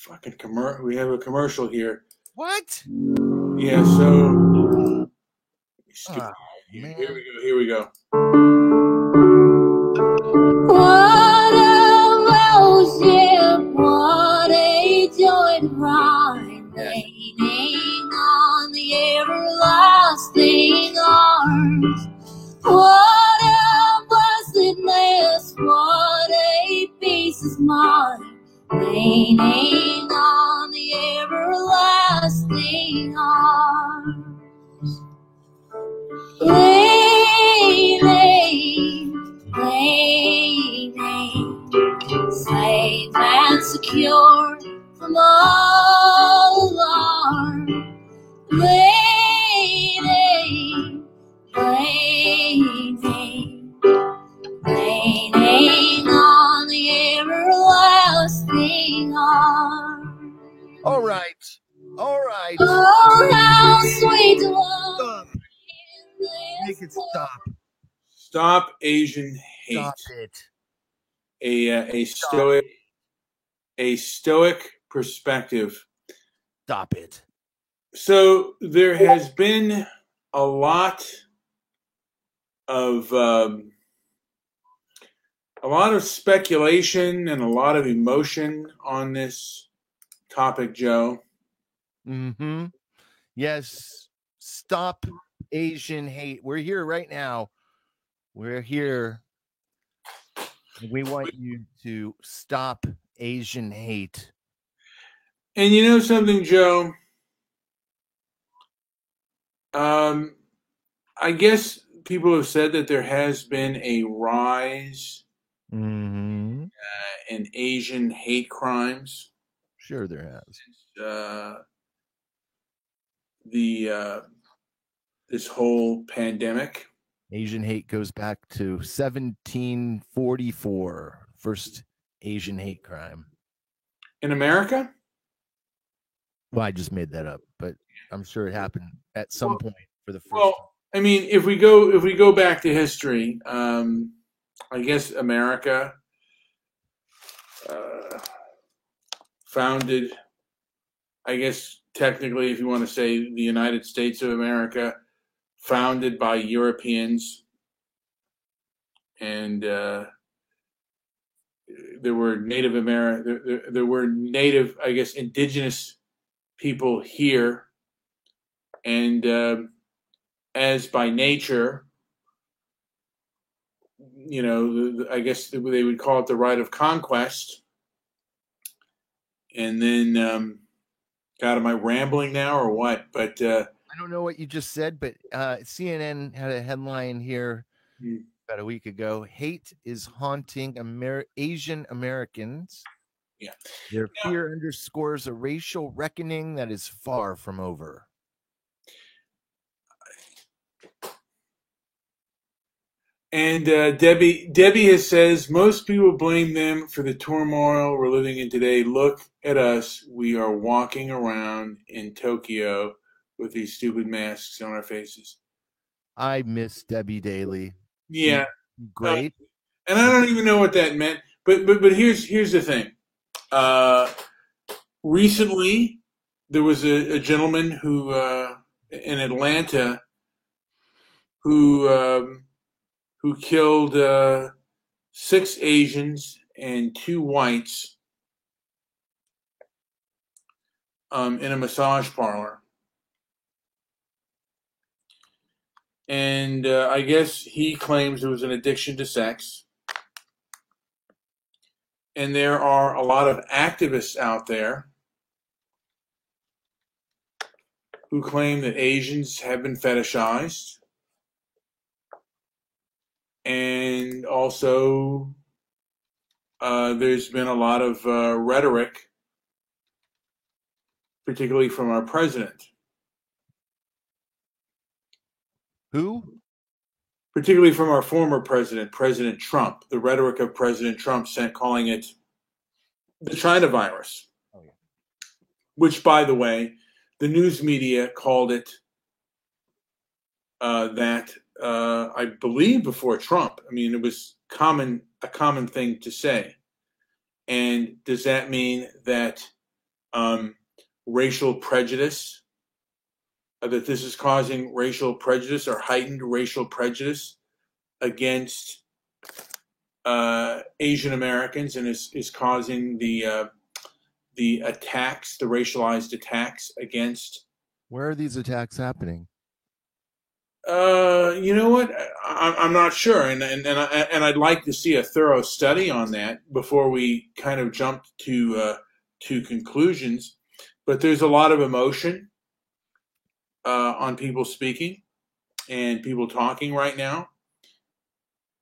Fucking commercial. We have a commercial here. What? Yeah, so Oh, here man. we go. Here we go. What a fellowship, what a joy divine, leaning on the everlasting arms. What a blessedness, what a peace is mine, leaning on the everlasting arms. Leaning, safe and secure from all alarm. Leaning, leaning on the everlasting arm. All right. All right. Oh, how sweet to love. Stop. Make it stop. Stop Asian hate. Stop it. A stoic perspective. Stop it. So there has been a lot of speculation and a lot of emotion on this topic, Joe. Mm-hmm. Yes. Stop Asian hate. We're here right now. We're here. We want you to stop Asian hate. And you know something, Joe? I guess people have said that there has been a rise Mm-hmm. in Asian hate crimes. Sure there has. This whole pandemic. Asian hate goes back to 1744. First Asian hate crime. In America? Well, I just made that up, but I'm sure it happened at some point for the first time. Well, I mean, if we go back to history, I guess America founded, I guess technically, if you want to say the United States of America, founded by Europeans, and there were Native there were native, I guess, indigenous people here, and as by nature, you know, I guess they would call it the right of conquest. And then, God, am I rambling now or what? But I don't know what you just said, but CNN had a headline here about a week ago. Hate is haunting Asian Americans. Yeah. Their fear underscores a racial reckoning that is far from over. And Debbie says most people blame them for the turmoil we're living in today. Look at us. We are walking around in Tokyo with these stupid masks on our faces. I miss Debbie Daly. Yeah. Great. And I don't even know what that meant. But here's the thing. Recently, there was a gentleman who in Atlanta who killed 6 Asians and 2 whites in a massage parlor. And I guess he claims it was an addiction to sex. And there are a lot of activists out there who claim that Asians have been fetishized. And also, there's been a lot of rhetoric, particularly from our president. Who? Particularly from our former president, President Trump. The rhetoric of President Trump calling it the China virus. Oh, yeah. Which, by the way, the news media called it that, I believe, before Trump. I mean, it was a common thing to say. And does that mean that racial prejudice, that this is causing racial prejudice or heightened racial prejudice against Asian Americans, and is causing the attacks, the racialized attacks against? Where are these attacks happening? You know what? I'm not sure, and I'd like to see a thorough study on that before we kind of jump to conclusions. But there's a lot of emotion on people speaking and people talking right now,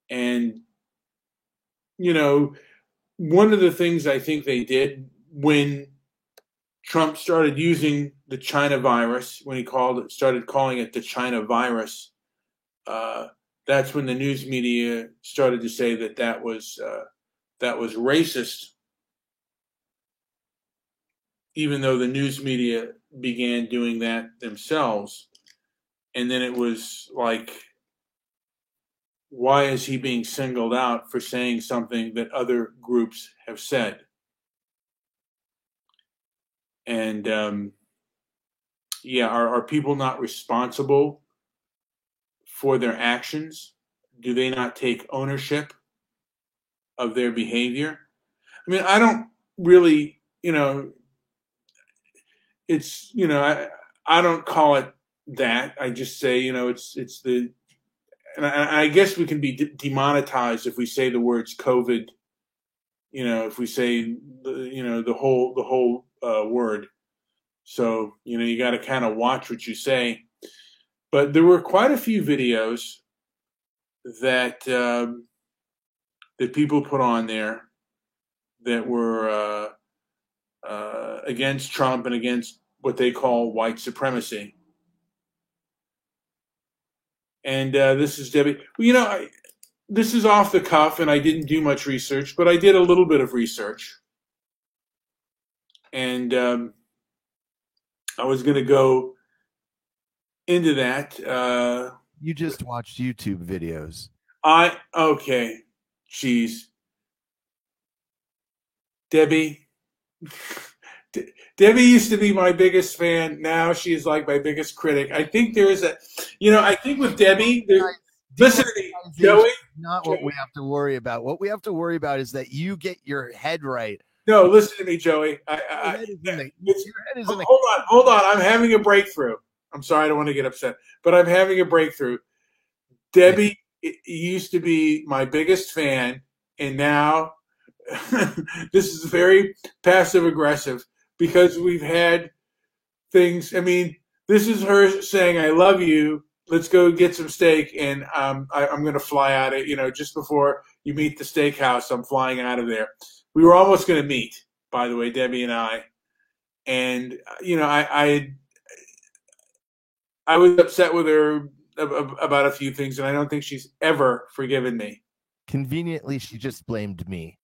and you know, one of the things I think they did when Trump started using the China virus, when he started calling it the China virus, that's when the news media started to say that was racist, even though the news media began doing that themselves. And then it was like, why is he being singled out for saying something that other groups have said? And are people not responsible for their actions? Do they not take ownership of their behavior? I mean, I don't really, it's, I don't call it that. I just say, it's the, and I guess we can be demonetized if we say the words COVID, if we say, the whole word. So, you got to kind of watch what you say. But there were quite a few videos that that people put on there that were against Trump and against what they call white supremacy. And this is Debbie. Well, this is off the cuff, and I didn't do much research, but I did a little bit of research. And I was going to go into that. You just watched YouTube videos. Okay. Jeez. Debbie. Debbie used to be my biggest fan. Now she is like my biggest critic. I think there is I think with Debbie, listen to me, Joey. Not what we have to worry about. What we have to worry about is that you get your head right. No, listen to me, Joey. Hold on. I'm having a breakthrough. I'm sorry, I don't want to get upset, but I'm having a breakthrough. Debbie used to be my biggest fan, and now this is very passive aggressive because we've had things. I mean, this is her saying, "I love you. Let's go get some steak," and I'm going to fly out of just before you meet the steakhouse. I'm flying out of there. We were almost going to meet, by the way, Debbie and I, and I was upset with her about a few things, and I don't think she's ever forgiven me. Conveniently, she just blamed me.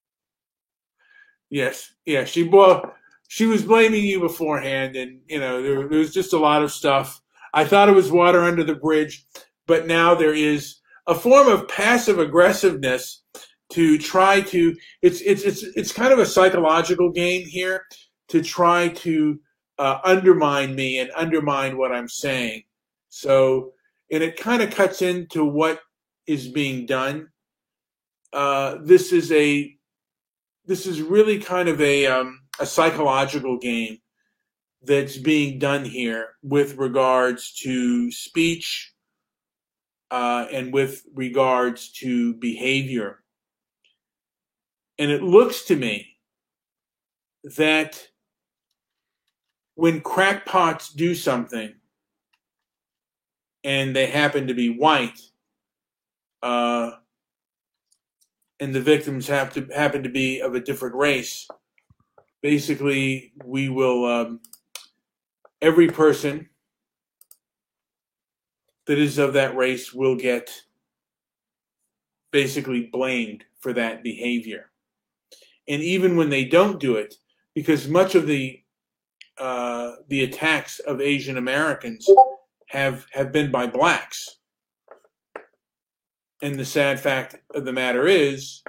Yes, yeah, she was blaming you beforehand, and there was just a lot of stuff. I thought it was water under the bridge, but now there is a form of passive aggressiveness to try to. It's kind of a psychological game here to try to undermine me and undermine what I'm saying. So, and it kind of cuts into what is being done. This is really kind of a psychological game that's being done here with regards to speech and with regards to behavior. And it looks to me that when crackpots do something and they happen to be white, and the victims happen to be of a different race, basically we will every person that is of that race will get basically blamed for that behavior. And even when they don't do it, because much of the attacks of Asian Americans have been by blacks. And the sad fact of the matter is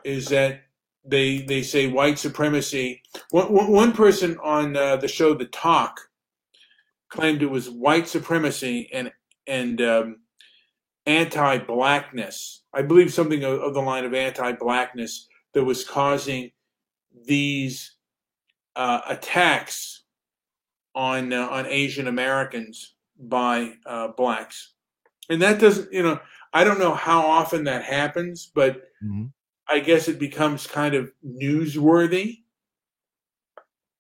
that they say white supremacy. One person on the show The Talk claimed it was white supremacy and anti-blackness. I believe something of the line of anti-blackness that was causing these attacks on Asian Americans by blacks. And that doesn't, I don't know how often that happens, but I guess it becomes kind of newsworthy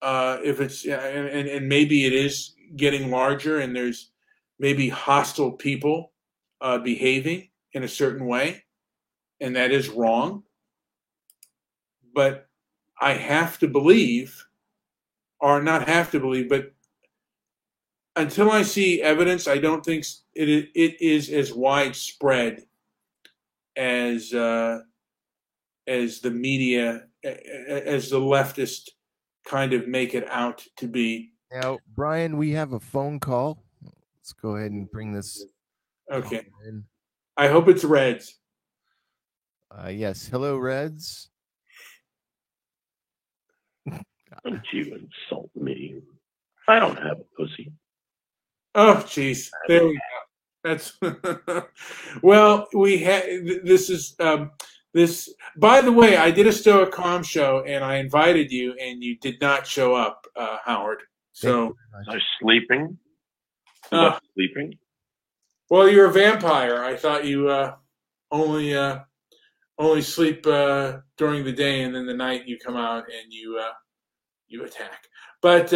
if it's, and maybe it is getting larger and there's maybe hostile people behaving in a certain way, and that is wrong. But I have to believe, or not have to believe, but until I see evidence, I don't think it is as widespread as the media, as the leftist kind of make it out to be. Now, Brian, we have a phone call. Let's go ahead and bring this. Okay. I hope it's Reds. Yes. Hello, Reds. Don't you insult me. I don't have a pussy. Oh, jeez. There we go. That's well, we had this is this. By the way, I did a Stoic Calm show and I invited you, and you did not show up, Howard. So I was sleeping. Sleeping. Well, you're a vampire. I thought you only sleep during the day, and then the night you come out and you attack. But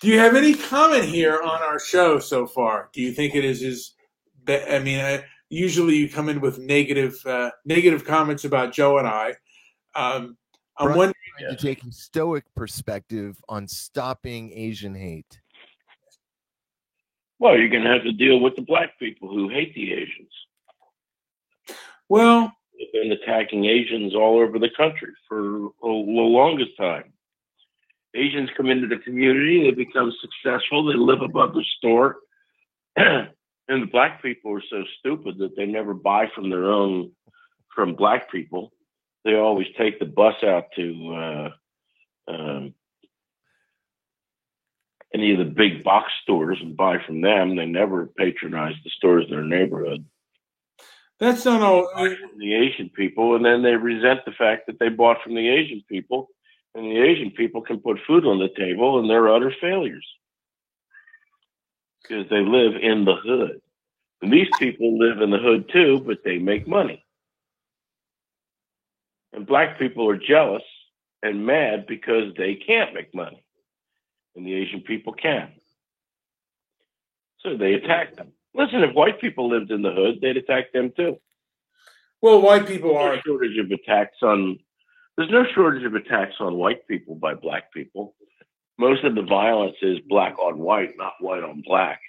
do you have any comment here on our show so far? Do you think it is? I mean, usually you come in with negative comments about Joe and I. I'm wondering to take a Stoic perspective on stopping Asian hate. Well, you're going to have to deal with the black people who hate the Asians. Well, they've been attacking Asians all over the country for the longest time. Asians come into the community, they become successful, they live above the store. And the black people are so stupid that they never buy from black people. They always take the bus out to any of the big box stores and buy from them. They never patronize the stores in their neighborhood. That's not all. The Asian people, and then they resent the fact that they bought from the Asian people, and the Asian people can put food on the table, and they're utter failures because they live in the hood. And these people live in the hood too, but they make money. And black people are jealous and mad because they can't make money, and the Asian people can. So they attack them. Listen, if white people lived in the hood, they'd attack them too. Well, white people are. There's no shortage of attacks on white people by black people. Most of the violence is black on white, not white on black.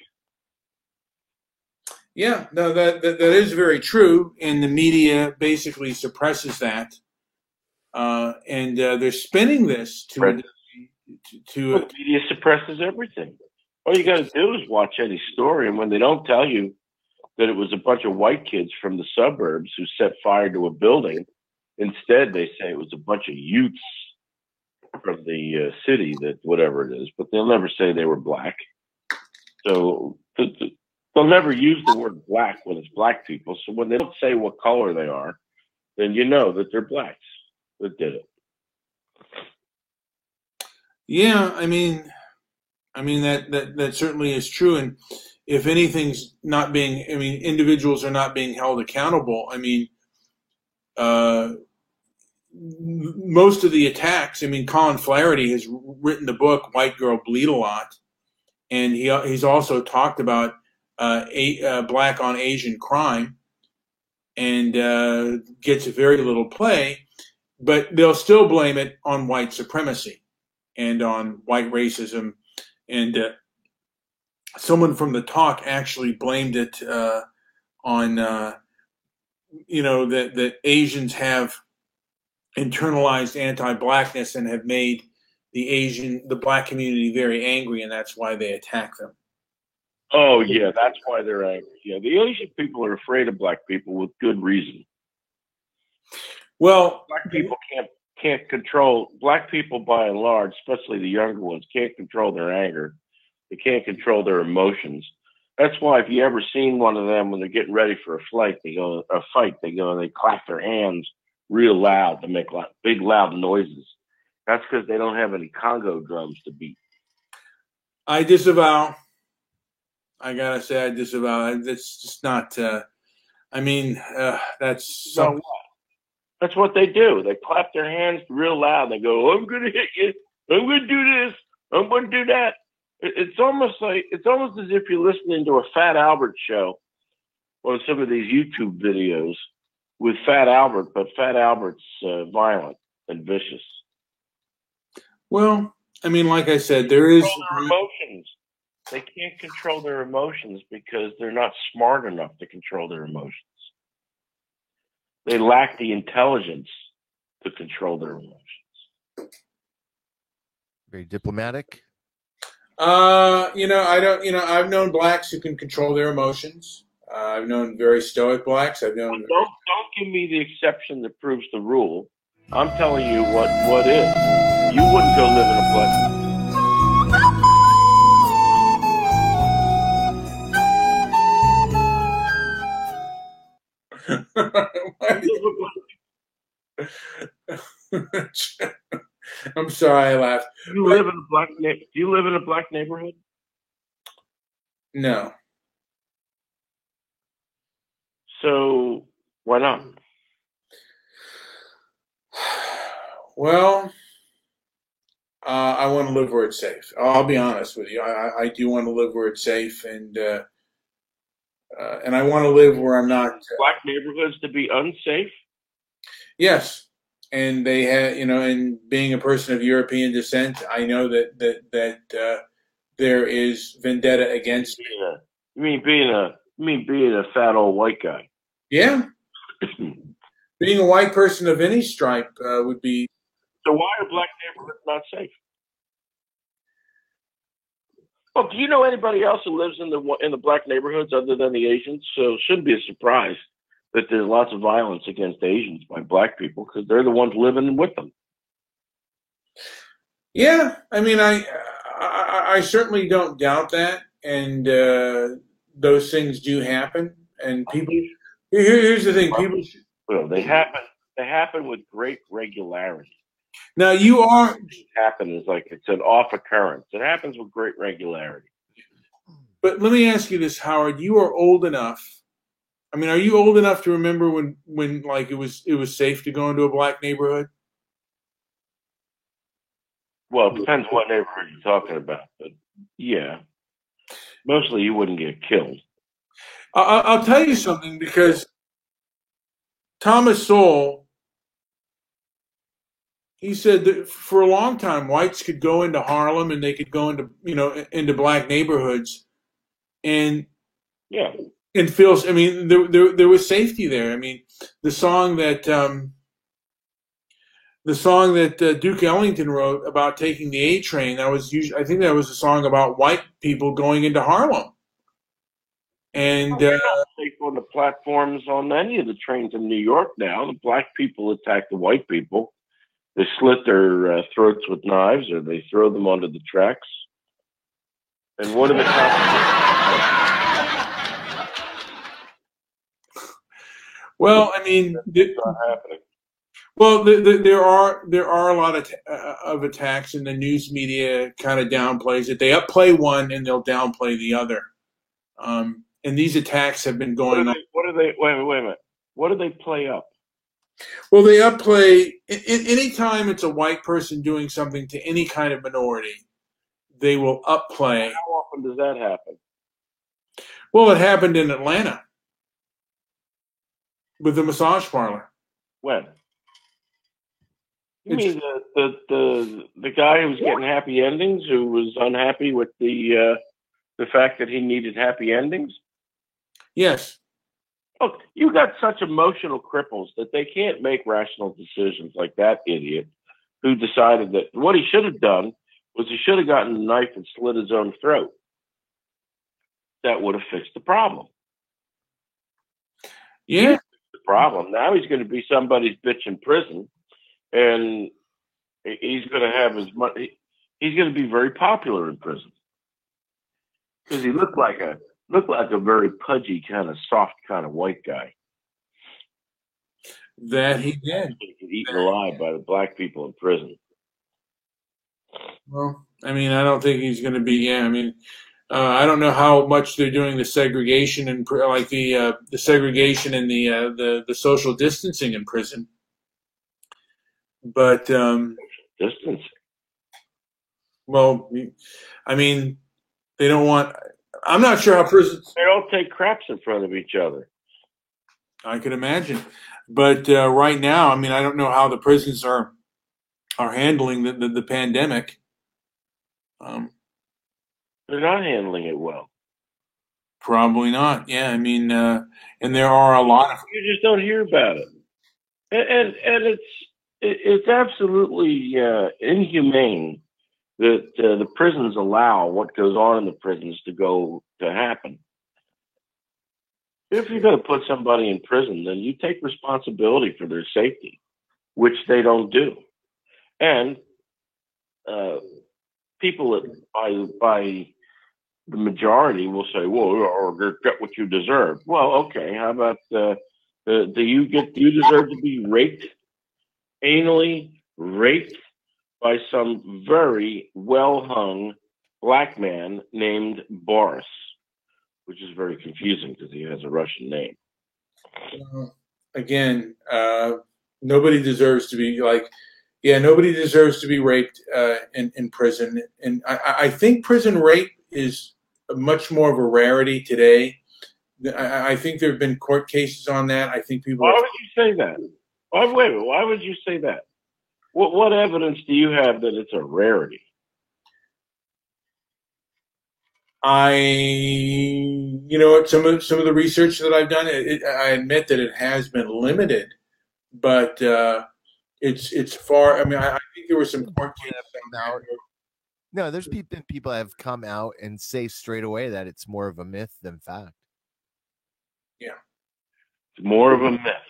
Yeah, no, that is very true, and the media basically suppresses that, and they're spinning this to. The media suppresses everything. All you got to do is watch any story, and when they don't tell you that it was a bunch of white kids from the suburbs who set fire to a building, instead they say it was a bunch of Utes from the city, that whatever it is, but they'll never say they were black. So they'll never use the word black when it's black people. So when they don't say what color they are, then you know that they're blacks that did it. Yeah, I mean that certainly is true, and if anything's not being, individuals are not being held accountable. Most of the attacks. Colin Flaherty has written the book "White Girl Bleed a Lot," and he's also talked about black on Asian crime, and gets very little play, but they'll still blame it on white supremacy and on white racism. And someone from The Talk actually blamed it on, that Asians have internalized anti-blackness and have made the black community very angry, and that's why they attack them. Oh yeah, that's why they're angry. Yeah, the Asian people are afraid of black people with good reason. Well, Black people can't control. Black people, by and large, especially the younger ones, can't control their anger. They can't control their emotions. That's why if you ever seen one of them when they're getting ready for a fight, they go and they clap their hands real loud to make big loud noises. That's because they don't have any Congo drums to beat. I disavow. I gotta say, I disavow. That's just not. I mean, that's So what? That's what they do. They clap their hands real loud. They go, "I'm gonna hit you. I'm gonna do this. I'm gonna do that." It's almost as if you're listening to a Fat Albert show on some of these YouTube videos with Fat Albert, but Fat Albert's violent and vicious. Well, I mean, like I said, there is their emotions. They can't control their emotions because they're not smart enough to control their emotions. They lack the intelligence to control their emotions. Very diplomatic. I've known blacks who can control their emotions. I've known very stoic blacks. I've known. Don't give me the exception that proves the rule. I'm telling you what is. You wouldn't go live in a place. I'm sorry, I laughed. Do you live in a black neighborhood? No. So why not? Well, I want to live where it's safe. I'll be honest with you. I do want to live where it's safe, and I want to live where I'm not. Black neighborhoods to be unsafe? Yes, and they have, and being a person of European descent, I know that there is vendetta against me. You mean being a fat old white guy? Yeah. Being a white person of any stripe would be. So why are black neighborhoods not safe? Well, do you know anybody else who lives in the black neighborhoods other than the Asians? So it shouldn't be a surprise that there's lots of violence against Asians by black people because they're the ones living with them. Yeah, I mean, I certainly don't doubt that, and those things do happen. And people, here's the thing: people. Well, they happen with great regularity. Now you are happens like it's an off occurrence. It happens with great regularity. But let me ask you this, Howard. You are old enough. I mean, are you old enough to remember when like it was safe to go into a black neighborhood? Well, it depends what neighborhood you're talking about, but yeah, mostly you wouldn't get killed. I'll tell you something, because Thomas Sowell, he said that for a long time whites could go into Harlem and they could go into black neighborhoods, and yeah. And feels. I mean, there was safety there. I mean, the song that Duke Ellington wrote about taking the A train, I think that was a song about white people going into Harlem. And they're not safe on the platforms on any of the trains in New York now. The black people attack the white people. They slit their throats with knives, or they throw them onto the tracks. And what are the consequences? Well, I mean, it's not happening. Well, there are a lot of attacks, and the news media kind of downplays it. They upplay one and they'll downplay the other. And these attacks have been going on. What do they? Wait a minute. What do they play up? Well, they upplay any time it's a white person doing something to any kind of minority. They will upplay. How often does that happen? Well, it happened in Atlanta with the massage parlor. When? You mean the guy who was getting happy endings, who was unhappy with the fact that he needed happy endings? Yes. Look, you got such emotional cripples that they can't make rational decisions like that idiot who decided that what he should have done was he should have gotten a knife and slit his own throat. that would have fixed the problem. Yeah. The problem. Now he's going to be somebody's bitch in prison, and he's going to have as much. He's going to be very popular in prison because he looked like a very pudgy kind of soft kind of white guy. That he did. Eaten alive by the black people in prison. Well, I mean, I don't think he's going to be. Yeah, I mean, I don't know how much they're doing the segregation and like the segregation and the social distancing in prison. But distance. Well, I mean, they don't want. I'm not sure how prisons. They don't take craps in front of each other. I could imagine, but right now, I mean, I don't know how the prisons are handling the pandemic. They're not handling it well. Probably not. Yeah, I mean, and there are a lot of. You just don't hear about it, and it's absolutely inhumane that the prisons allow what goes on in the prisons to happen. If you're going to put somebody in prison, then you take responsibility for their safety, which they don't do. And people by the majority will say, "Well, get what you deserve." Well, okay. How about do you deserve to be raped, anally raped by some very well-hung black man named Boris, which is very confusing because he has a Russian name. Again, nobody deserves to be nobody deserves to be raped in prison. And I think prison rape is much more of a rarity today. I think there have been court cases on that. I think people. Why would you say that? Why would you say that? What evidence do you have that it's a rarity? Some of the research that I've done, I admit that it has been limited, but it's far. I mean, I think there were some court cases out. No, there's people have come out and say straight away that it's more of a myth than fact. Yeah, it's more of a myth.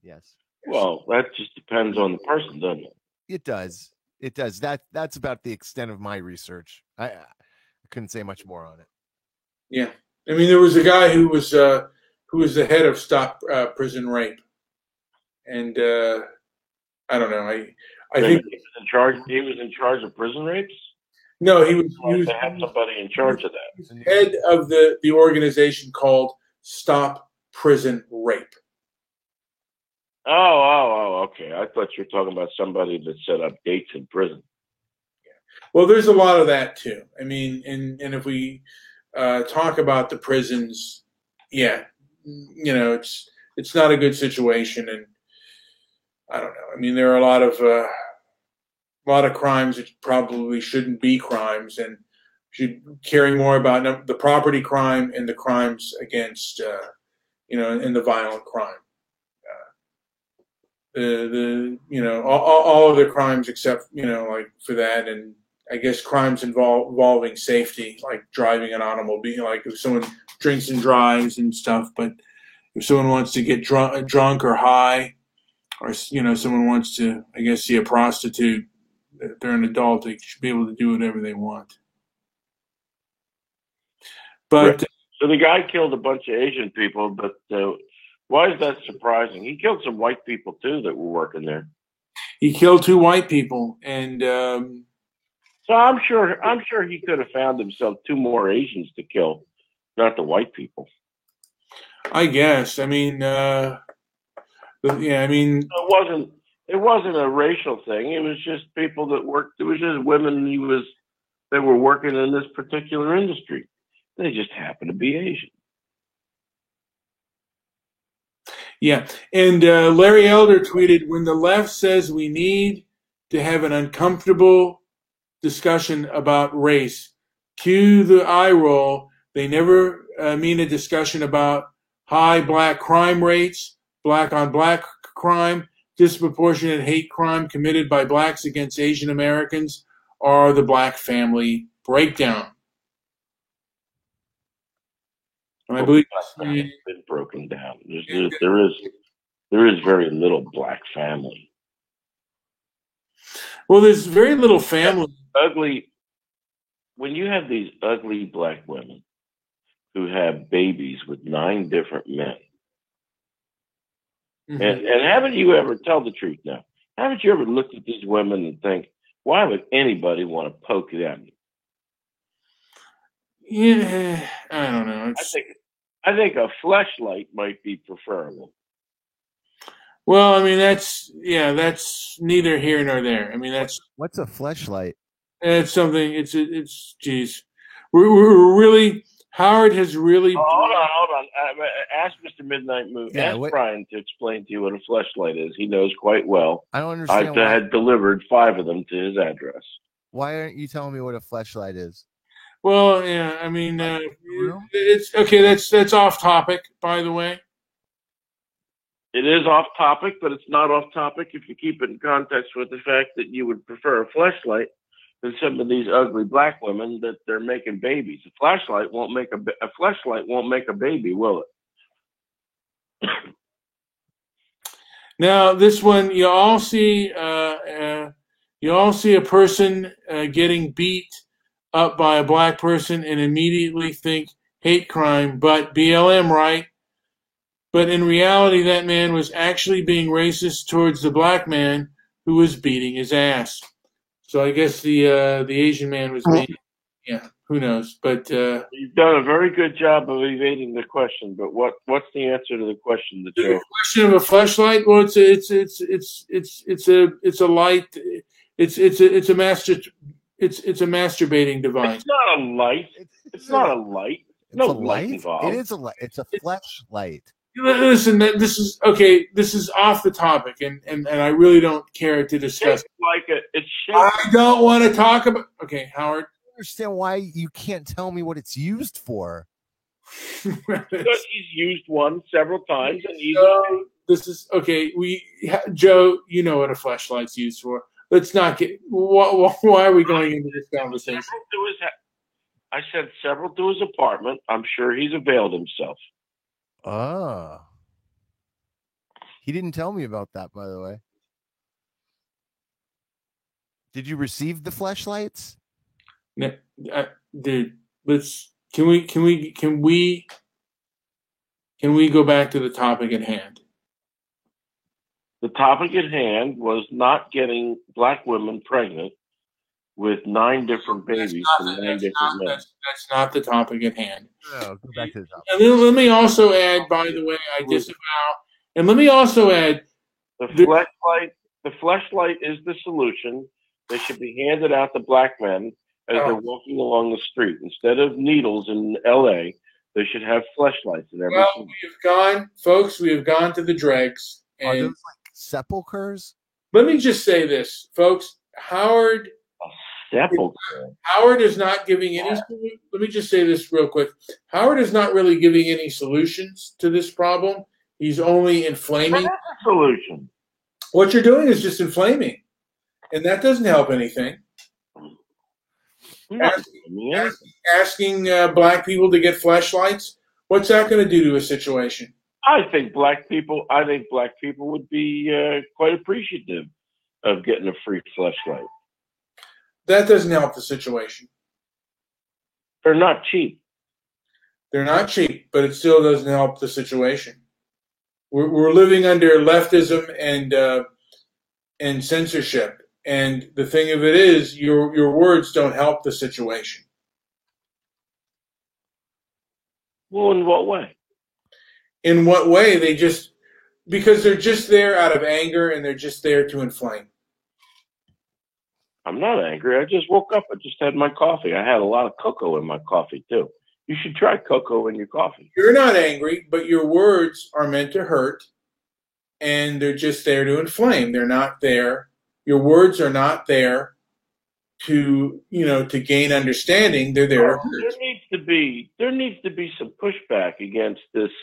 Yes. Well, that just depends on the person, doesn't it? It does. It does. That's about the extent of my research. I couldn't say much more on it. Yeah, I mean, there was a guy who was the head of Stop Prison Rape, and I don't know. I think he was in charge. He was in charge of prison rapes. No, he was. They had somebody in charge of that. He was head of the organization called Stop Prison Rape. Oh, okay. I thought you were talking about somebody that set up gates in prison. Well, there's a lot of that too. I mean, and if we talk about the prisons, it's not a good situation, and I don't know. I mean, there are a lot of crimes that probably shouldn't be crimes, and should caring more about the property crime and the crimes against, and the violent crime. All of the crimes except, like for that, and I guess crimes involving safety, like driving an automobile, like if someone drinks and drives and stuff. But if someone wants to get drunk or high, or someone wants to, I guess, see a prostitute, if they're an adult, they should be able to do whatever they want. But right. So the guy killed a bunch of Asian people, but why is that surprising? He killed some white people too that were working there. He killed 2 white people, and so I'm sure he could have found himself 2 more Asians to kill, not the white people. I guess. I mean, I mean, it wasn't a racial thing. It was just people that worked. It was just women that were working in this particular industry. They just happened to be Asian. Yeah, and Larry Elder tweeted, when the left says we need to have an uncomfortable discussion about race, cue the eye roll. They never mean a discussion about high black crime rates, black on black crime, disproportionate hate crime committed by blacks against Asian Americans, or the black family breakdown. And I believe it's been broken down. There is very little black family. Well, there's very little family. Ugly. When you have these ugly black women who have babies with 9 different men, Mhm. and haven't you ever, tell the truth now, haven't you ever looked at these women and think, why would anybody want to poke them? Yeah, I don't know. I think a fleshlight might be preferable. Well, I mean, that's neither here nor there. I mean, What's a fleshlight? it's something. It's geez, we're really, Howard has really. Hold on. Ask Mr. Midnight Moon. Yeah, ask Brian to explain to you what a fleshlight is. He knows quite well. I don't understand. I've had delivered 5 of them to his address. Why aren't you telling me what a fleshlight is? Well, yeah, I mean, it's okay. That's off topic, by the way. It is off topic, but it's not off topic if you keep it in context with the fact that you would prefer a fleshlight than some of these ugly black women that they're making babies. A fleshlight won't make a baby, will it? Now, this one you all see a person getting beat up by a black person and immediately think hate crime, but BLM, right? But in reality, that man was actually being racist towards the black man who was beating his ass. So I guess the Asian man was being, yeah, who knows? But you've done a very good job of evading the question. But what's the answer to the question? The question of a fleshlight? Well, it's a light. It's a masturbating device. It's not a light. It's not a light. No light involved. It is a light. It's a fleshlight. Listen, this is okay. This is off the topic, and I really don't care to discuss. It's shaped. I don't want to talk about. Okay, Howard. I don't understand why you can't tell me what it's used for. Because he's used one several times, and this is okay. Joe, you know what a fleshlight's used for. Let's not get. Why are we going into this conversation? I said several to his apartment. I'm sure he's availed himself. He didn't tell me about that, by the way. Did you receive the fleshlights? No, dude, can we go back to the topic at hand? The topic at hand was not getting black women pregnant with 9 different babies from 9 different men. That's not the topic at hand. No, go back to the topic. And then let me also add, by the way, I disavow. And let me also add, the fleshlight is the solution. They should be handed out to black men as they're walking along the street. Instead of needles in L.A., they should have fleshlights in every folks, we have gone to the dregs. And are those like sepulchers? Let me just say this, folks. Howard is not giving any. Let me just say this real quick. Howard is not really giving any solutions to this problem. He's only inflaming. That's a solution. What you're doing is just inflaming, and that doesn't help anything. Asking black people to get fleshlights. What's that going to do to a situation? I think black people would be quite appreciative of getting a free fleshlight. That doesn't help the situation. They're not cheap. They're not cheap, but it still doesn't help the situation. We're living under leftism and censorship, and the thing of it is, your words don't help the situation. Well, in what way? In what way? Because they're just there out of anger, and they're just there to inflame. I'm not angry. I just woke up. I just had my coffee. I had a lot of cocoa in my coffee, too. You should try cocoa in your coffee. You're not angry, but your words are meant to hurt, and they're just there to inflame. They're not there. Your words are not there to gain understanding. They're there to hurt. There needs to be some pushback against this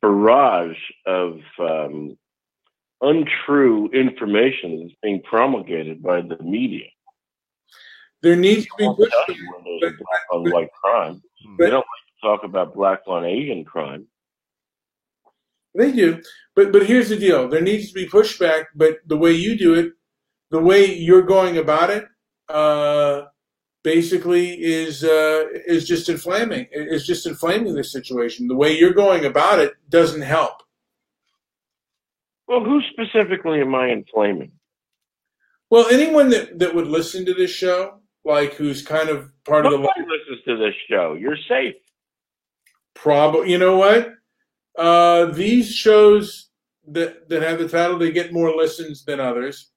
barrage of untrue information that's being promulgated by the media. There needs to be pushback on white crime. They don't like to talk about black on Asian crime. They do, but here's the deal: there needs to be pushback. But the way you do it, the way you're going about it, basically is just inflaming. It's just inflaming the situation. The way you're going about it doesn't help. Well, who specifically am I inflaming? Well, anyone that would listen to this show, like who's kind of part of the Nobody listens to this show. You're safe. Probably, you know what? These shows that have the title, they get more listens than others.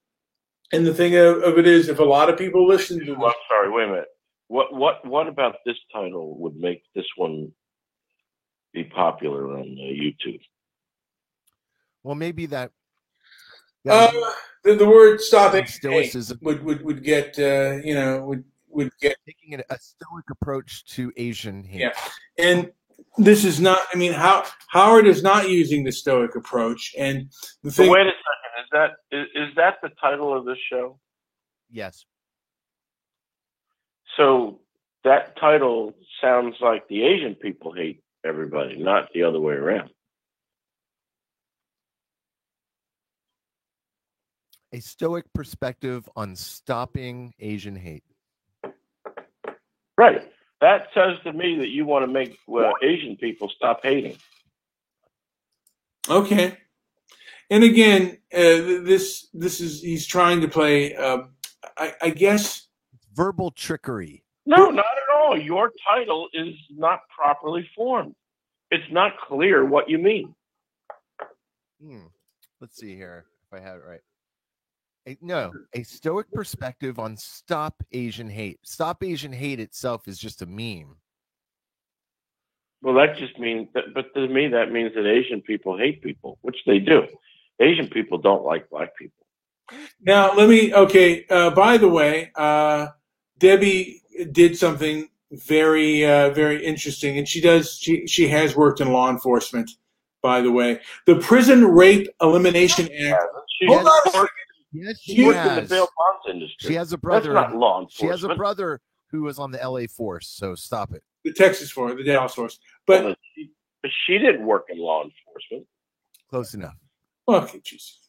And the thing of it is, if a lot of people listen to this, I'm sorry, wait a minute. What about this title would make this one be popular on YouTube? Well, maybe that. The word "stop it" stoicism would get would get taking a stoic approach to Asian hate. Yeah, and this is not. I mean, Howard is not using the stoic approach, and the thing. So wait a second. Is that the title of this show? Yes. So that title sounds like the Asian people hate everybody, not the other way around. A stoic perspective on stopping Asian hate. Right. That says to me that you want to make Asian people stop hating. Okay. And again, this is he's trying to play. I guess verbal trickery. No, not at all. Your title is not properly formed. It's not clear what you mean. Let's see here if I have it right. A stoic perspective on stop Asian hate. Stop Asian hate itself is just a meme. Well, that just means that, but to me, that means that Asian people hate people, which they do. Asian people don't like black people. Now, by the way, Debbie did something very, very interesting, and she has worked in law enforcement, by the way. The Prison Rape Elimination Act. Hold on a second. Yes, she worked in the bail bonds industry. She has a brother. That's not law enforcement. She has a brother who was on the LA force, so stop it. The Texas force, the Dallas force. But she didn't work in law enforcement. Close enough. Okay, Jesus.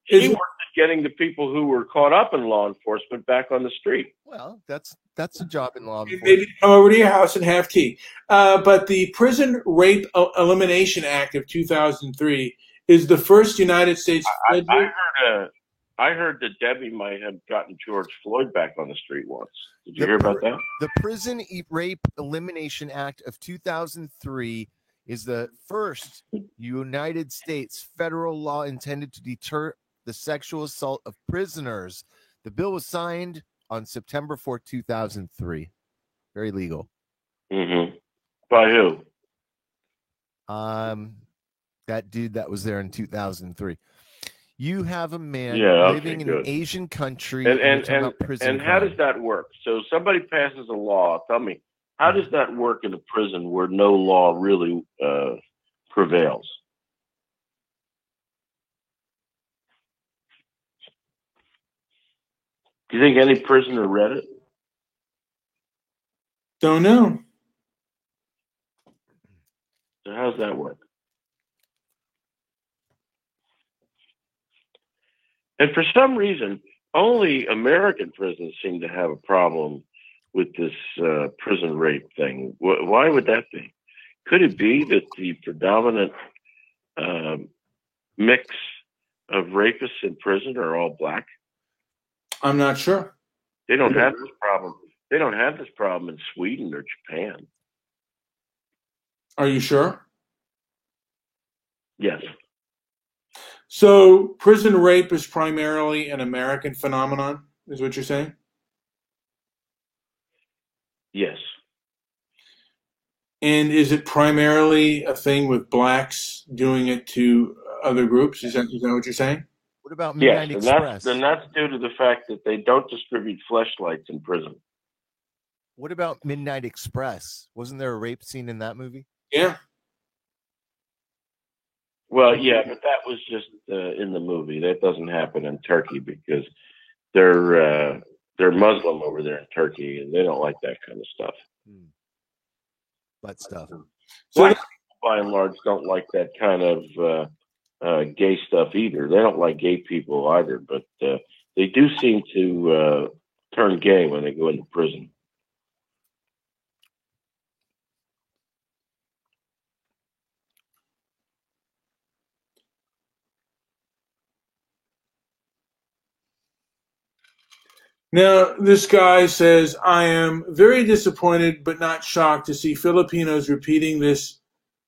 She worked at getting the people who were caught up in law enforcement back on the street. Well, that's a job in law enforcement. Maybe come over to your house and have tea. But the Prison Rape Elimination Act of 2003 is the first United States federal. I heard that Debbie might have gotten George Floyd back on the street once. Did you hear about that? The Prison Rape Elimination Act of 2003 is the first United States federal law intended to deter the sexual assault of prisoners. The bill was signed on September 4, 2003. Very legal. Mm-hmm. By who? That dude that was there in 2003. You have a man living in an Asian country and how does that work? So somebody passes a law. Tell me, how does that work in a prison where no law really prevails? Do you think any prisoner read it? Don't know. So how's that work? And for some reason, only American prisons seem to have a problem with this prison rape thing. Why would that be? Could it be that the predominant mix of rapists in prison are all black? I'm not sure. They don't have this problem. They don't have this problem in Sweden or Japan. Are you sure? Yes. So prison rape is primarily an American phenomenon, is what you're saying? Yes. And is it primarily a thing with blacks doing it to other groups? Is that what you're saying? What about Midnight Express? And that's due to the fact that they don't distribute fleshlights in prison. What about Midnight Express? Wasn't there a rape scene in that movie? Yeah. Well, yeah, but that was just in the movie. That doesn't happen in Turkey because they're Muslim over there in Turkey, and they don't like that kind of stuff. butt stuff. So Black people, by and large, don't like that kind of gay stuff either. They don't like gay people either, but they do seem to turn gay when they go into prison. now this guy says, I am very disappointed but not shocked to see Filipinos repeating this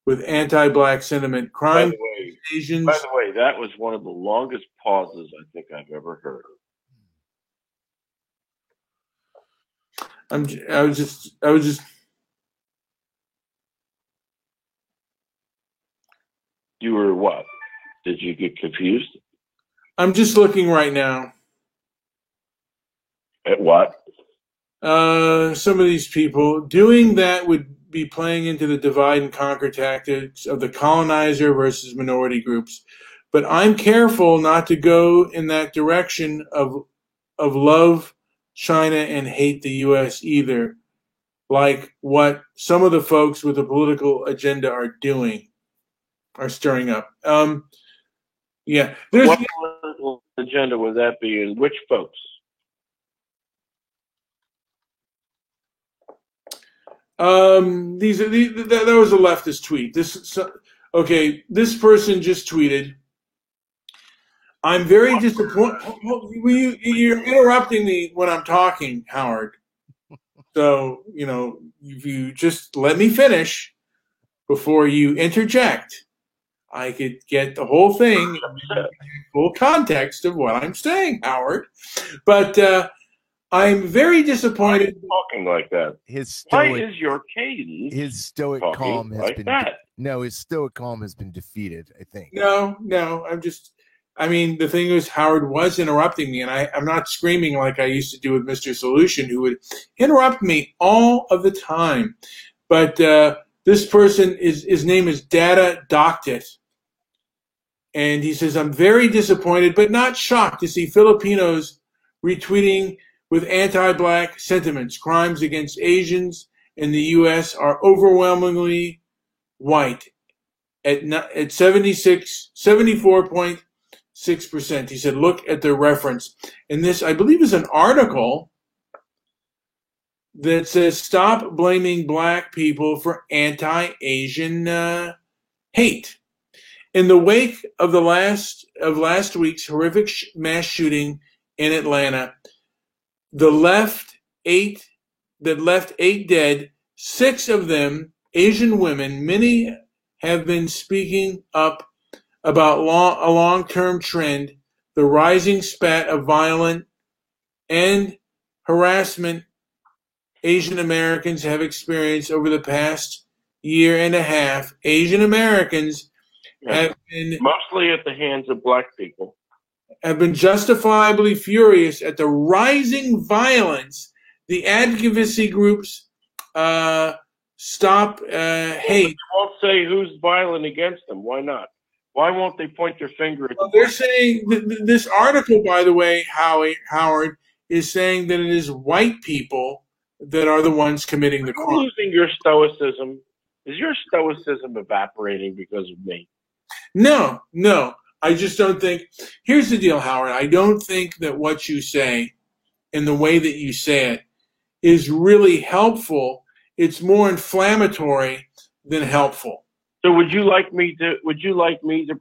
with anti-black sentiment. By Crime the way, Asians. that was one of the longest pauses I think I've ever heard. I was just. You were what? Did you get confused? I'm just looking right now. At what? Some of these people doing that would be playing into the divide and conquer tactics of the colonizer versus minority groups. But I'm careful not to go in that direction of love China and hate the U.S. either, like what some of the folks with a political agenda are doing, are stirring up. Yeah, there's What political agenda would that be, and which folks? That was a leftist tweet. Okay, this person just tweeted, I'm very disappointed. You're interrupting me when I'm talking, Howard. So, if you just let me finish before you interject, I could get the whole thing, full context of what I'm saying, Howard. But I'm very disappointed. Talking like that. Why is your cadence? His stoic calm has like been that? No, his stoic calm has been defeated, I think. No, the thing is, Howard was interrupting me, and I'm not screaming like I used to do with Mr. Solution, who would interrupt me all of the time. But this person, his name is Data Doctit, and he says, I'm very disappointed but not shocked to see Filipinos retweeting with anti-black sentiments. Crimes against Asians in the U.S. are overwhelmingly white at 74.6%. He said, look at the reference. And this, I believe, is an article that says, stop blaming black people for anti-Asian hate. In the wake of last week's horrific mass shooting in Atlanta, that left 8 dead, 6 of them Asian women. Many have been speaking up about a long-term trend, the rising spat of violent and harassment Asian Americans have experienced over the past year and a half. Asian Americans have been mostly at the hands of black people. Have been justifiably furious at the rising violence. The advocacy groups Stop Hate. They won't say who's violent against them. Why not? Why won't they point their finger at They're saying this article, by the way, Howard, is saying that it is white people that are the ones committing the crime. Losing your stoicism. Is your stoicism evaporating because of me? No. I just don't think. Here's the deal, Howard. I don't think that what you say and the way that you say it is really helpful. It's more inflammatory than helpful. So would you like me to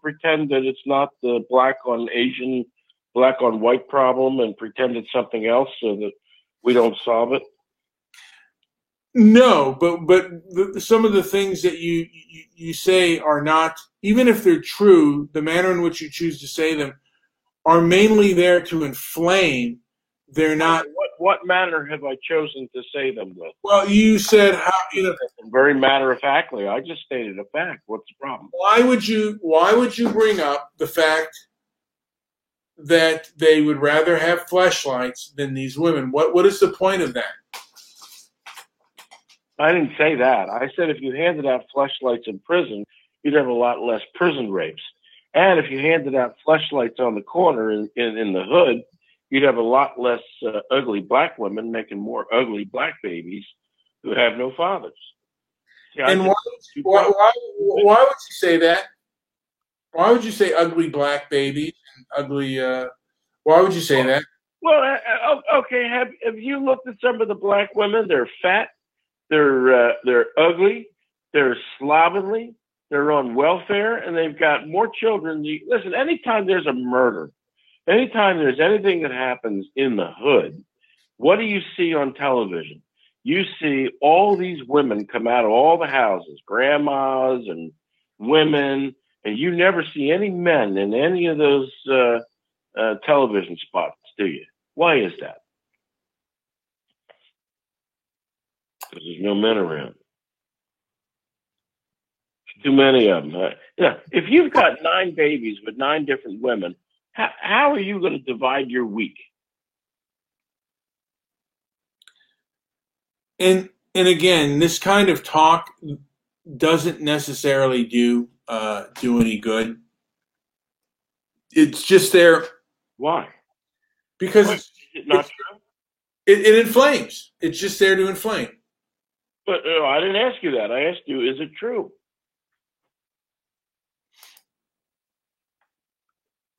pretend that it's not the black on Asian, black on white problem and pretend it's something else so that we don't solve it? No, but some of the things that you say are not, even if they're true, the manner in which you choose to say them are mainly there to inflame. They're not. What manner have I chosen to say them with? Well, you said how very matter of factly. I just stated a fact. What's the problem? Why would you bring up the fact that they would rather have fleshlights than these women? What is the point of that? I didn't say that. I said if you handed out fleshlights in prison, you'd have a lot less prison rapes. And if you handed out fleshlights on the corner in the hood, you'd have a lot less ugly black women making more ugly black babies who have no fathers. See, I And think two brothers. why would you say that? Why would you say ugly black babies and ugly? Why would you say that? Well, okay. Have you looked at some of the black women? They're fat. They're ugly. They're slovenly. They're on welfare, and they've got more children. Listen, anytime there's a murder, anytime there's anything that happens in the hood, what do you see on television? You see all these women come out of all the houses, grandmas and women, and you never see any men in any of those television spots, do you? Why is that? Because there's no men around. Too many of them. If you've got 9 babies with 9 different women, how are you going to divide your week? And again, this kind of talk doesn't necessarily do any good. It's just there. Why? Because is it not true? It inflames. It's just there to inflame. But I didn't ask you that. I asked you, is it true?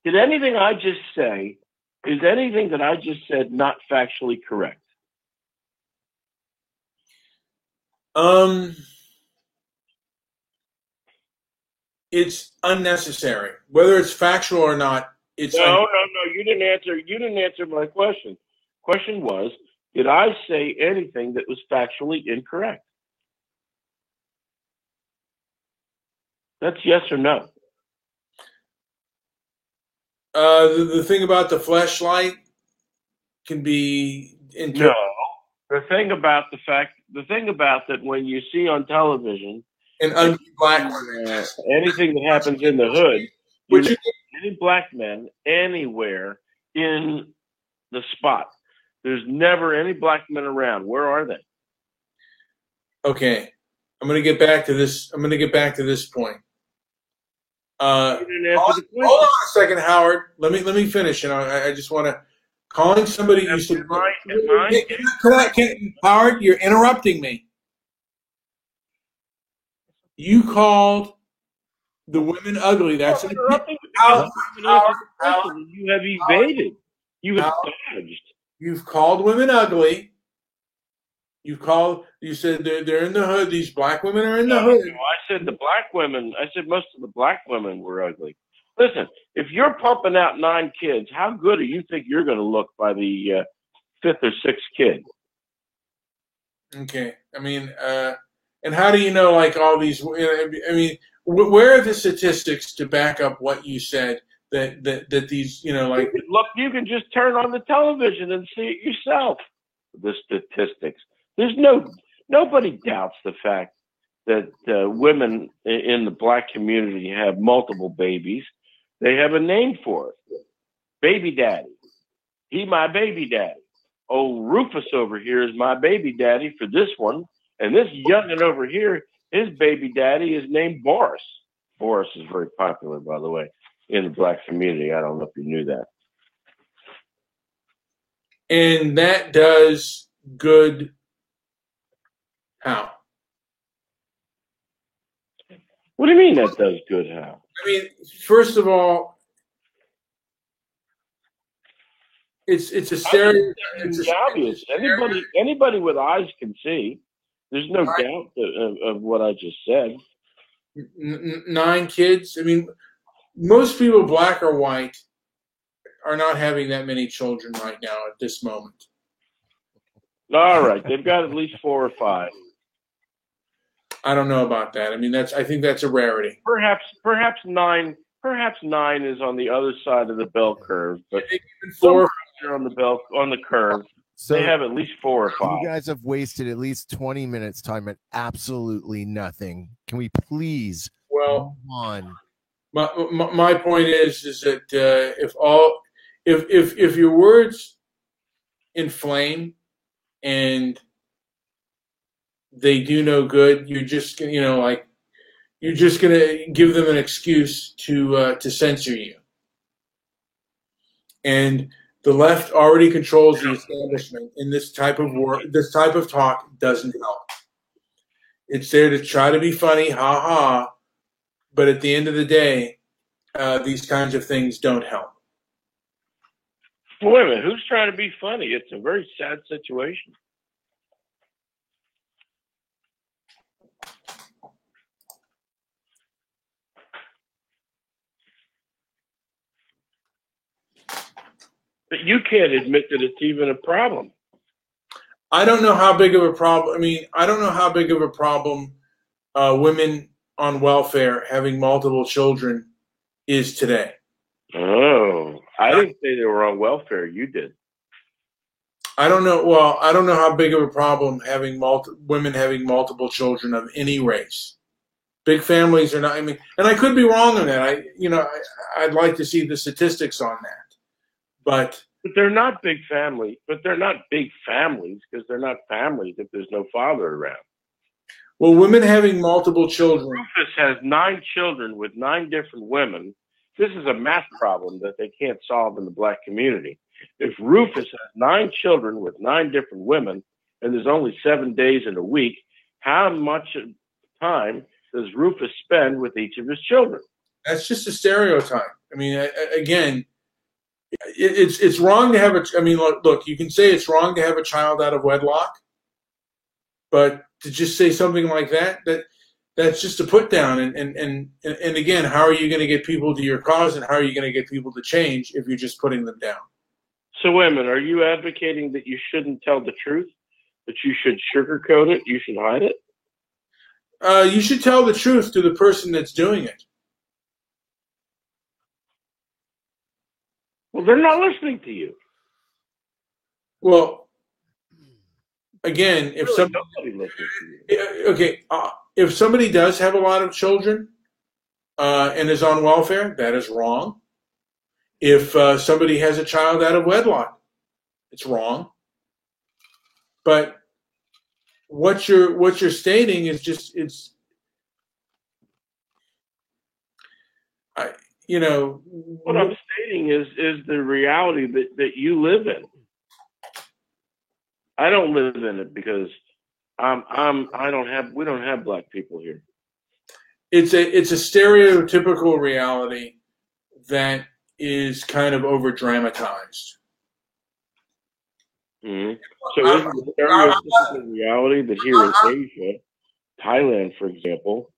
Did anything I just say, is anything that I just said not factually correct? It's unnecessary. Whether it's factual or not, it's no. You didn't answer. You didn't answer my question. Question was, did I say anything that was factually incorrect? That's yes or no. The thing about the fleshlight can be no. The thing about that when you see on television and ugly black anything that happens in the hood, any black men anywhere in the spot, there's never any black men around. Where are they? Okay, I'm going to get back to this. I'm going to get back to this point. Hold on a second, Howard. Let me finish. And I just want to calling somebody. You said, Howard, you're interrupting me. You called the women ugly. That's interrupting. You have evaded. You have dodged. You've called women ugly. You said they're in the hood. These black women are in the hood. No, I said the black women. I said most of the black women were ugly. Listen, if you're pumping out 9 kids, how good do you think you're going to look by the 5th or 6th kid? Okay, I mean, and how do you know? Like all these, I mean, where are the statistics to back up what you said? That these, like look, you can just turn on the television and see it yourself. The statistics. There's nobody doubts the fact that women in the black community have multiple babies. They have a name for it. Baby daddy. He my baby daddy. Oh, Rufus over here is my baby daddy for this one. And this youngin' over here, his baby daddy is named Boris. Boris is very popular, by the way, in the black community. I don't know if you knew that. And that does good. How? What do you mean that does good? How? I mean, first of all, it's a stereotype. It's obvious. Anybody with eyes can see. There's no doubt of what I just said. 9 kids. I mean, most people, black or white, are not having that many children right now at this moment. All right, they've got at least 4 or 5. I don't know about that. I mean, I think that's a rarity. Perhaps 9. Perhaps 9 is on the other side of the bell curve, but 4 are on the curve. So they have at least 4 or 5. You guys have wasted at least 20 minutes talking about absolutely nothing. Can we please move on? My point is that if your words inflame and they do no good, you're just gonna give them an excuse to censor you. And the left already controls the establishment, and this type of talk doesn't help. It's there to try to be funny, ha ha. But at the end of the day, these kinds of things don't help. Wait a minute, who's trying to be funny? It's a very sad situation. But you can't admit that it's even a problem. I don't know how big of a problem. I mean, I don't know how big of a problem women on welfare having multiple children is today. Oh, I didn't say they were on welfare. You did. I don't know. Well, I don't know how big of a problem having women having multiple children of any race. Big families are not. I mean, and I could be wrong on that. I'd like to see the statistics on that. But they're not big family. But they're not big families because they're not families if there's no father around. Well, women having multiple children. Rufus has 9 children with 9 different women. This is a math problem that they can't solve in the black community. If Rufus has 9 children with 9 different women, and there's only 7 days in a week, how much time does Rufus spend with each of his children? That's just a stereotype. I mean, again, it's wrong to have I mean, look, you can say it's wrong to have a child out of wedlock, but to just say something like that's just a put down. And again, how are you going to get people to your cause, and how are you going to get people to change if you're just putting them down? So, women, are you advocating that you shouldn't tell the truth, that you should sugarcoat it, you should hide it? You should tell the truth to the person that's doing it. Well, they're not listening to you. Well, again, if really, somebody listens to you. Okay, if somebody does have a lot of children and is on welfare, that is wrong. If somebody has a child out of wedlock, it's wrong. But what you're stating is just what I'm stating is the reality that you live in. I don't live in it because we don't have black people here. It's a stereotypical reality that is kind of over dramatized. Mm-hmm. So is the stereotypical reality that here in Asia, Thailand, for example,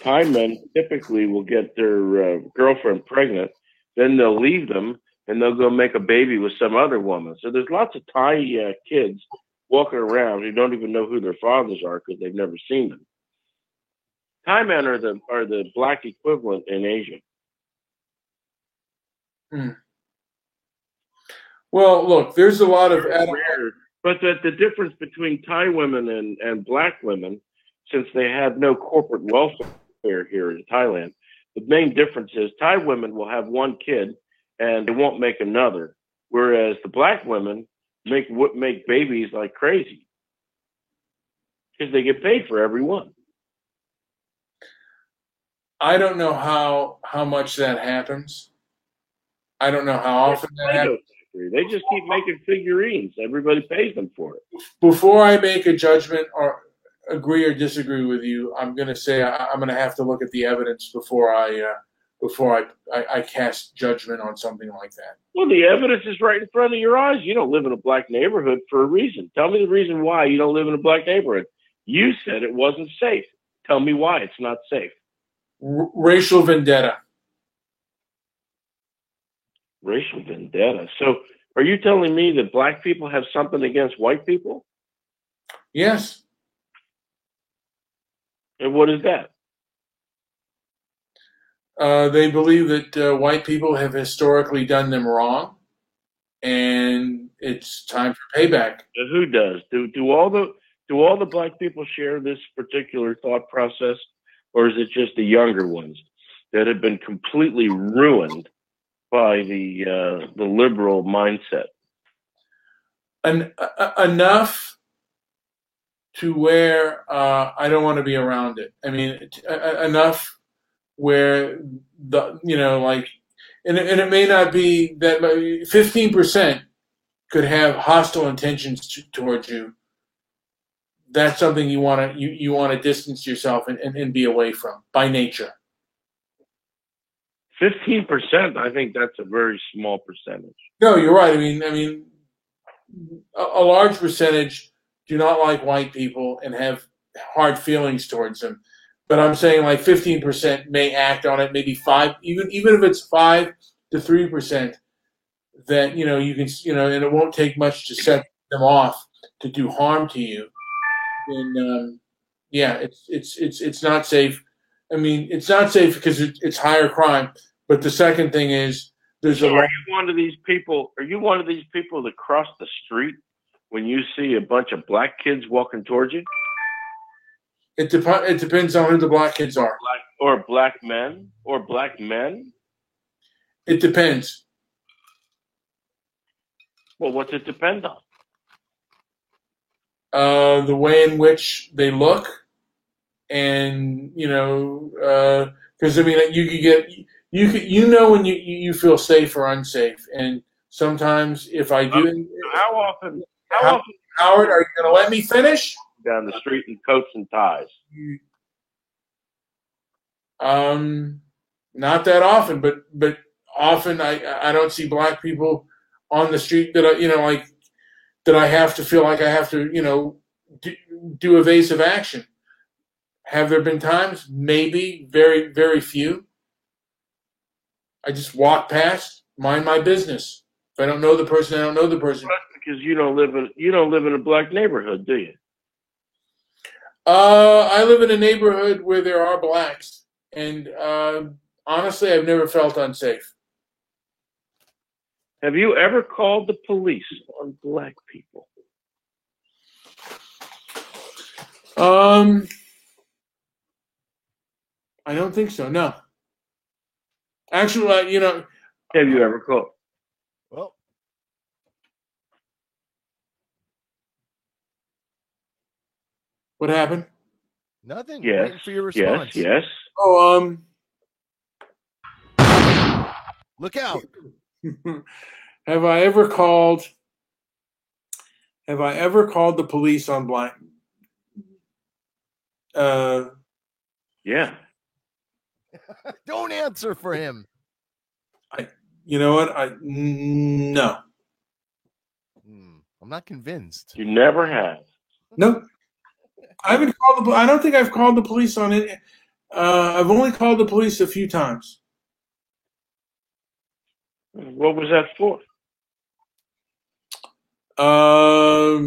Thai men typically will get their girlfriend pregnant, then they'll leave them and they'll go make a baby with some other woman. So there's lots of Thai kids walking around who don't even know who their fathers are because they've never seen them. Thai men are the black equivalent in Asia. Well, look, there's a lot of but the difference between Thai women and black women, since they have no corporate welfare here in Thailand, the main difference is Thai women will have one kid and they won't make another, whereas the black women make babies like crazy because they get paid for every one. I don't know how much that happens. I don't know how often that happens. They just keep making figurines. Everybody pays them for it. Before I make a judgment or agree or disagree with you, I'm going to say I'm going to have to look at the evidence before I cast judgment on something like that. Well, the evidence is right in front of your eyes. You don't live in a black neighborhood for a reason. Tell me the reason why you don't live in a black neighborhood. You said it wasn't safe. Tell me why it's not safe. Racial vendetta. Racial vendetta. So are you telling me that black people have something against white people? Yes. And what is that? They believe that white people have historically done them wrong, and it's time for payback. Who does? Do all the black people share this particular thought process, or is it just the younger ones that have been completely ruined by the liberal mindset? Enough to where I don't want to be around it. I mean, enough where and it may not be that 15% could have hostile intentions towards you that's something you want to distance yourself and be away from by nature. 15%. I think that's a very small percentage. No, you're right. I mean, a large percentage do not like white people and have hard feelings towards them. But I'm saying like 15% may act on it, maybe even if it's 5 to 3%, that you can and it won't take much to set them off to do harm to you. And yeah, it's not safe. I mean, it's not safe because it's higher crime. But the second thing is there's Are you one of these people? Are you one of these people that cross the street when you see a bunch of black kids walking towards you? It depends on who the black kids are. Black men. It depends. Well, what's it depend on? The way in which they look, and because I mean, when you feel safe or unsafe, and sometimes if I do, how often, Howard, are you going to let me finish? Down the street in coats and ties. Not that often, but often I don't see black people on the street that that I have to feel like I have to do evasive action. Have there been times? Maybe, very, very few. I just walk past, mind my business. If I don't know the person, I don't know the person. That's because you don't live in a black neighborhood, do you? I live in a neighborhood where there are blacks, and honestly, I've never felt unsafe. Have you ever called the police on black people? I don't think so. No. Actually, Have you ever called? Well, what happened? nothing. Yes. Waiting for your response. Yes. Oh, Look out. Have I ever called the police on black? Yeah. Don't answer for him. You know what? No. I'm not convinced. You never have. No. I haven't called I don't think I've called the police on it. I've only called the police a few times. What was that for? A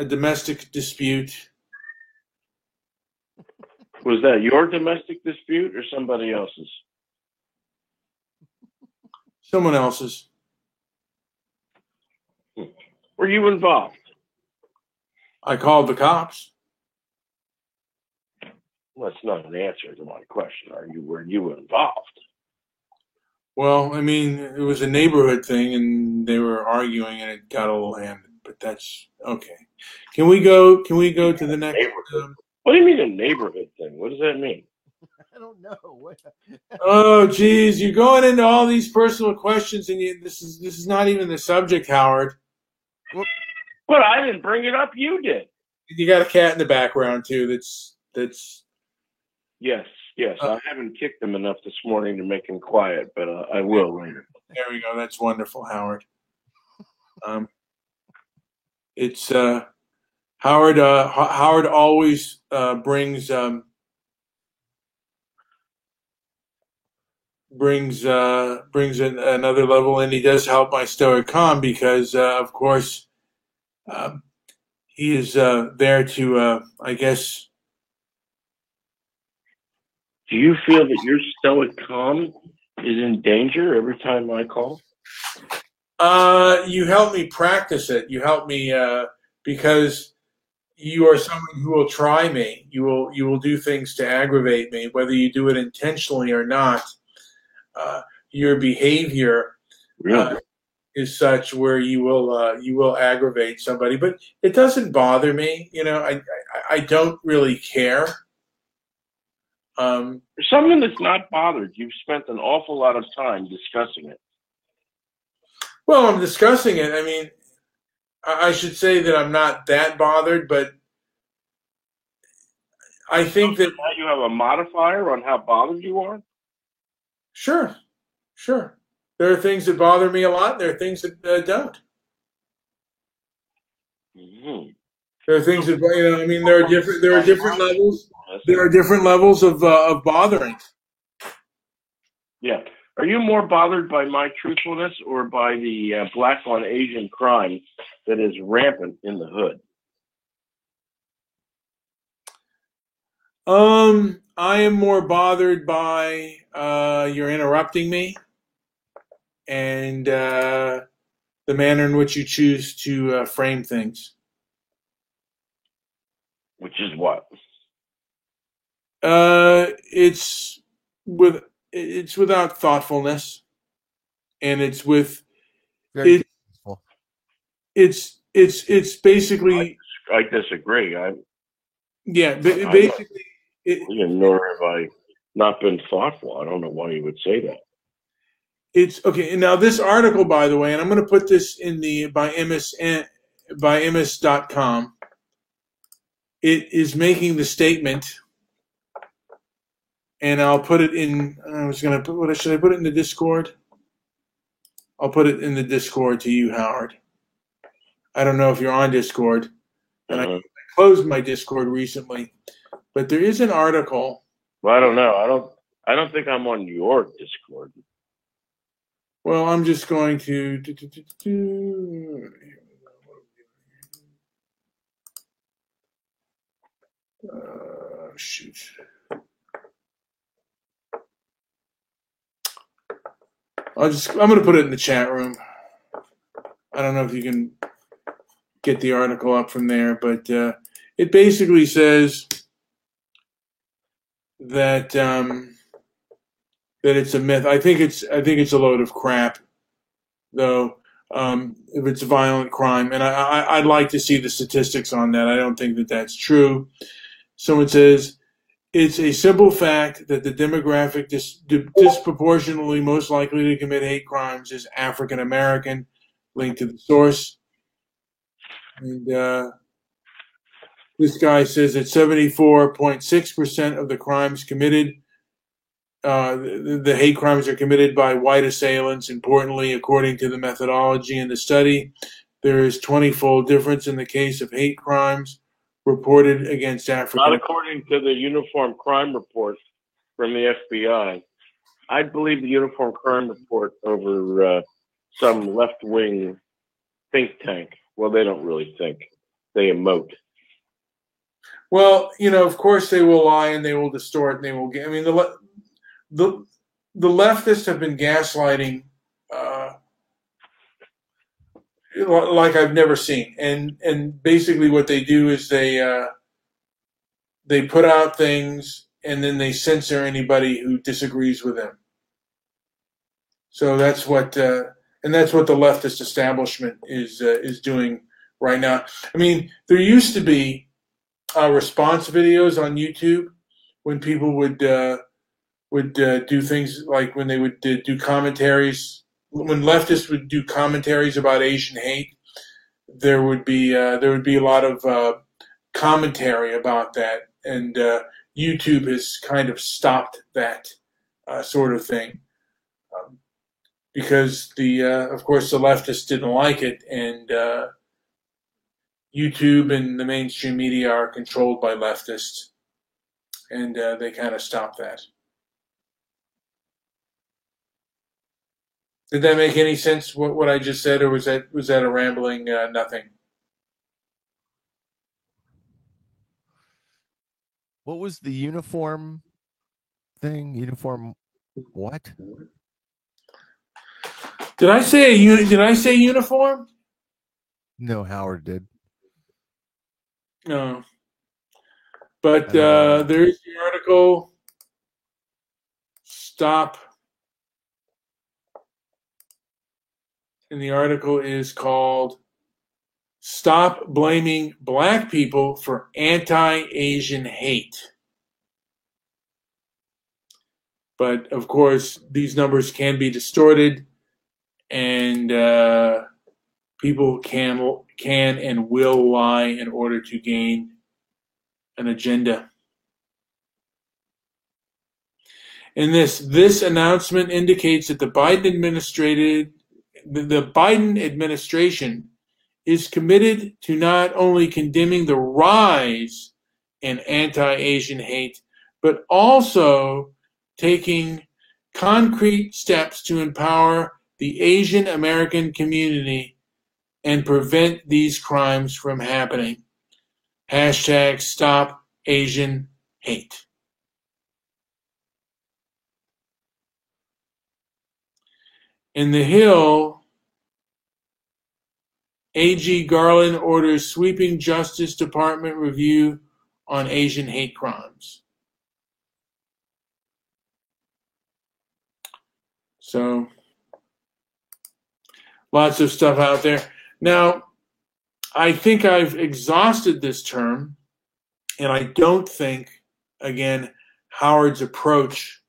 domestic dispute. Was that your domestic dispute or somebody else's? Someone else's. Were you involved? I called the cops. Well, that's not an answer to my question. Were you involved? Well, I mean, it was a neighborhood thing, and they were arguing, and it got a little handed. But that's okay. Can we go to the next? What do you mean a neighborhood thing? What does that mean? I don't know. Oh, geez, you're going into all these personal questions, and this is not even the subject, Howard. But I didn't bring it up. You did. You got a cat in the background too. That's. Yes. I haven't kicked him enough this morning to make him quiet, but I will later. There we go. That's wonderful, Howard. It's Howard. Howard always brings another level, and he does help my stoic calm because, of course, he is there to, I guess. Do you feel that your stoic calm is in danger every time I call? You help me practice it. You help me because you are someone who will try me. You will do things to aggravate me, whether you do it intentionally or not. Your behavior is such where you will aggravate somebody, but it doesn't bother me. I don't really care. For someone that's not bothered, you've spent an awful lot of time discussing it. Well, I'm discussing it. I mean, I should say that I'm not that bothered, but I think that Now you have a modifier on how bothered you are? sure. There are things that bother me a lot. And there are things that don't. Mm-hmm. There are things that I mean, there are different levels. There are different levels of bothering. Yeah. Are you more bothered by my truthfulness or by the black on Asian crime that is rampant in the hood? I am more bothered by your interrupting me and the manner in which you choose to frame things. Which is what? It's without thoughtfulness, and it's with Very it. tasteful. It's basically I disagree. basically. Nor have I not been thoughtful. I don't know why you would say that. It's okay. And now this article, by the way, and I'm going to put this in the by MS.com. It is making the statement, and I'll put it in. I was going to put. Should I put it in the Discord? I'll put it in the Discord to you, Howard. I don't know if you're on Discord, and I closed my Discord recently, but there is an article. Well, I don't know. I don't think I'm on your Discord. Well, I'm just going to shoot. I'm going to put it in the chat room. I don't know if you can get the article up from there, but it basically says that that it's a myth. I think it's a load of crap, though. If it's a violent crime, and I'd like to see the statistics on that. I don't think that that's true. Someone says it's a simple fact that the demographic disproportionately most likely to commit hate crimes is African American. Link to the source. And this guy says that 74.6% of the crimes committed, the hate crimes are committed by white assailants. Importantly, according to the methodology in the study, there is 20-fold difference in the case of hate crimes reported against African. Not according to the Uniform Crime Report from the FBI. I'd believe the Uniform Crime Report over some left-wing think tank. Well, they don't really think. They emote. Well, of course they will lie and they will distort and they will get. I mean, the leftists have been gaslighting like I've never seen, and basically what they do is they put out things and then they censor anybody who disagrees with them. So that's what the leftist establishment is doing right now. I mean, there used to be response videos on YouTube when people would do things like when they would do commentaries. When leftists would do commentaries about Asian hate, there would be a lot of commentary about that, and YouTube has kind of stopped that sort of thing. Because of course, the leftists didn't like it, and YouTube and the mainstream media are controlled by leftists, and they kind of stopped that. Did that make any sense? What I just said, or was that a rambling nothing? What was the uniform thing? Uniform what? Did I say uniform? No, Howard did. No. But there is the article. Stop. And the article is called "Stop Blaming Black People for Anti-Asian Hate." But of course, these numbers can be distorted, and people can and will lie in order to gain an agenda. And this announcement indicates that the Biden administration is committed to not only condemning the rise in anti-Asian hate, but also taking concrete steps to empower the Asian American community and prevent these crimes from happening. Hashtag Stop Asian Hate. In the Hill, AG Garland orders sweeping Justice Department review on Asian hate crimes. So, lots of stuff out there. Now, I think I've exhausted this term, and I don't think, again, Howard's approach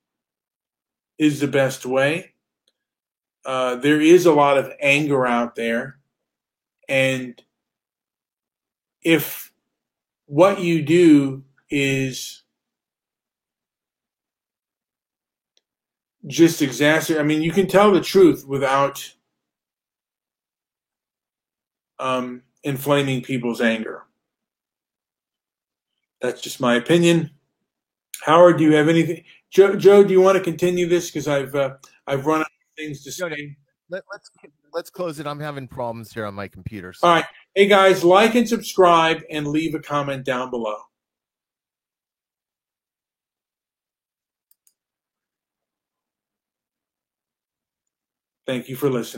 is the best way. There is a lot of anger out there, and if what you do is just exacerbate, I mean, you can tell the truth without inflaming people's anger. That's just my opinion. Howard, do you have anything? Joe, do you want to continue this? Because I've run out of things to say. Let's close it. I'm having problems here on my computer. So. All right. Hey, guys, like and subscribe and leave a comment down below. Thank you for listening.